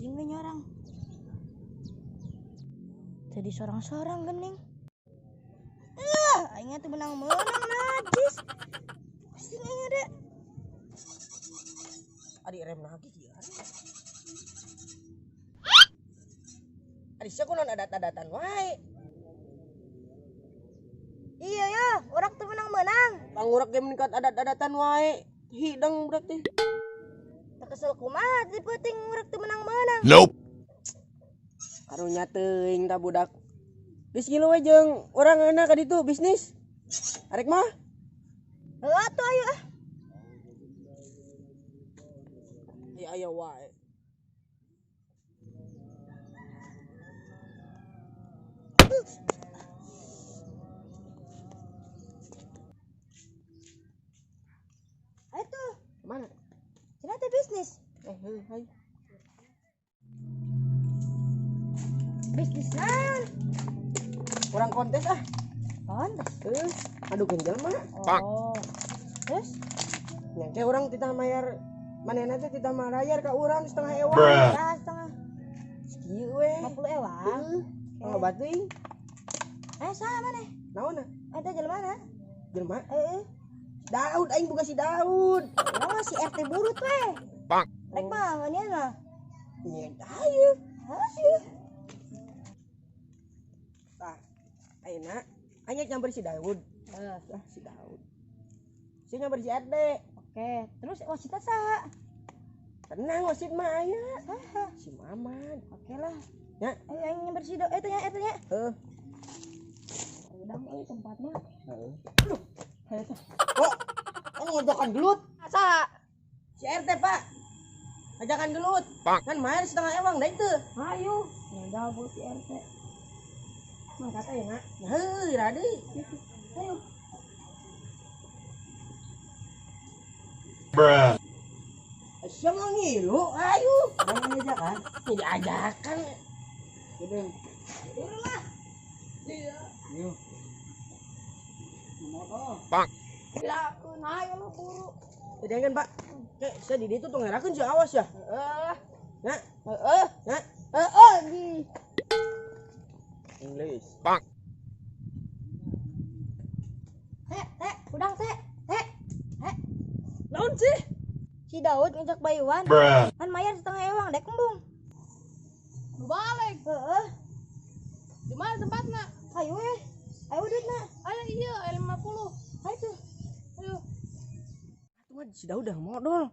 anjing we nyorang. Jadi sorang-sorang gening. Aing tuh menang-menang najis. Pusing aing ada. Adi rem lagi dia. Adi sia kunaon adat-adatan wae. Iya ya, urak tuh menang-menang. Pangurak ge meningkat adat-adatan wae. Hidang berarti. Tak kesel kumaha di peuting urak tuh menang-menang. Nope. Karunya teuing ta budak. Geus ngilu we jeung urang euna ka ditu bisnis. Arek mah? Heuh atuh ayo ah. Ya aya wae. Ayo tuh, Mana? cenah teh bisnis. Hai. Bisnis naon? Kurang kontes ah. Kontes. Aduh genjel mah. Oh. Terus Nyangke urang titah mayar manehna teh titah marayar ka urang setengah ewan. Bruh. berapa setengah? Sekieu we. 50 ewang. Ngobat teuing. Saha maneh? Naonna? Eta jelema. Jelema? Heeh. Daud aing buka si Daud. Emang si RT burut we. Pak. Rek mah ngeunina. Iya, ayo. Ayo. Tah. Ayeuna anya nyamper si Daud. Heeh. Si Daud. Si nyamper si RD. Oke, terus wasitna saha? Tenang wasit mah aya. Saha? Si Maman. Oke lah. Ya. Ayo aing nyamper si do. Tanya. Heeh. Udah euy tempatnya. Heeh. Aduh. Kok anu ngajakan gelut? Saha? Si RT, Pak. Ngajakan gelut. Pak. Kan mayar setengah ewang da itu. Ayo. Nyadal bu si RT. Mangkat ayeuna. Heuh, rade. Ayo. Bruh. Sia mah ngilu, ayo. Jangan ajakan. Ini ajakan. Gedeng. Udah. Iya. Yo. Motor. Pak. Ya, ayo lo buru. Jangan, Pak. Kayak saya di ditu tuh ngerakeun sih awas ya. Nah, Di. English. Pak. Udang teh. Naon sih? Si Daud ngajak bayuan. Bruh. Kan mayar setengah ewang dek kembung. Balik. Heeh. Di mana tempatnya? Ayo duitna. Ayo iya, L50. Ayo tuh. Ayo. Tuh mah si Daud udah modal.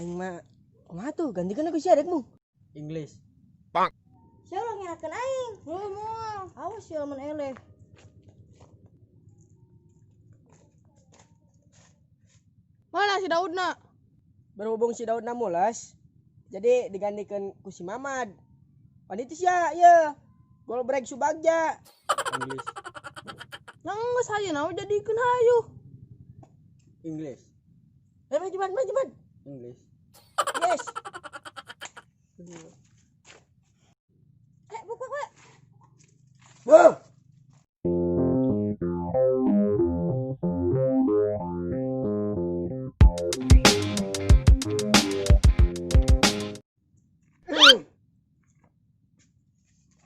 Aing mah kumaha tuh gantikeun aku si adekmu. English. Siapa lo ngirakeun aing? Moal. Awas si lamun eleh. Mana si Daudna? Berhubung si Daud mulas, jadi digantikan ku si Mamad. Panitis ya, iya. Gol break Subagja. English. Nang geus hayu naon jadikeun hayu. English. Maju. English. Yes. Buka. Wow.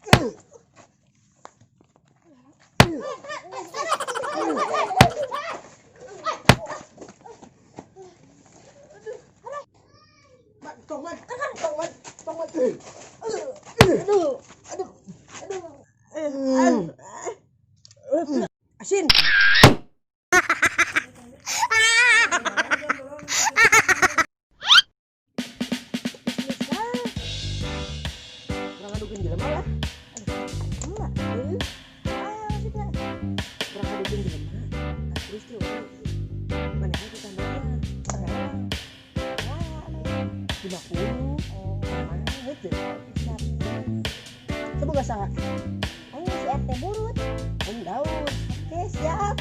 Aduh. Asin. Kurang adukin jelema lah. Enggak. Kurang adukin jelema. Terus tuh. Mana kita bayar? 50. Mana itu? Coba gak salah. Ayo si RT burut. Om Daud. Oke, siap.